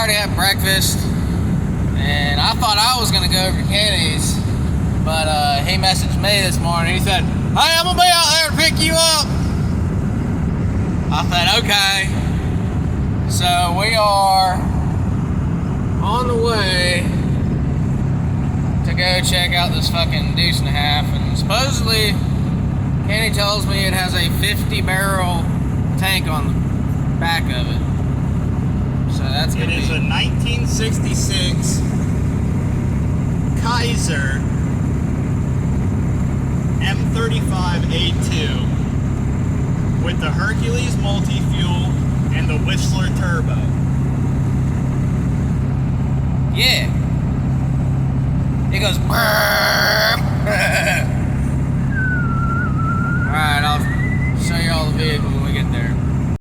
already had breakfast, and I thought I was gonna go over to Kenny's, but he messaged me this morning. He said, "Hey, I'm gonna be out there to pick you up." I said, "Okay." So we are on the way to go check out this fucking deuce and a half, and supposedly Kenny tells me it has a 50-barrel tank on the back of it. So that's gonna be... It is a 1966 Kaiser M35A2 with the Hercules multi-fuel and the Whistler turbo. Yeah. It goes brrrr.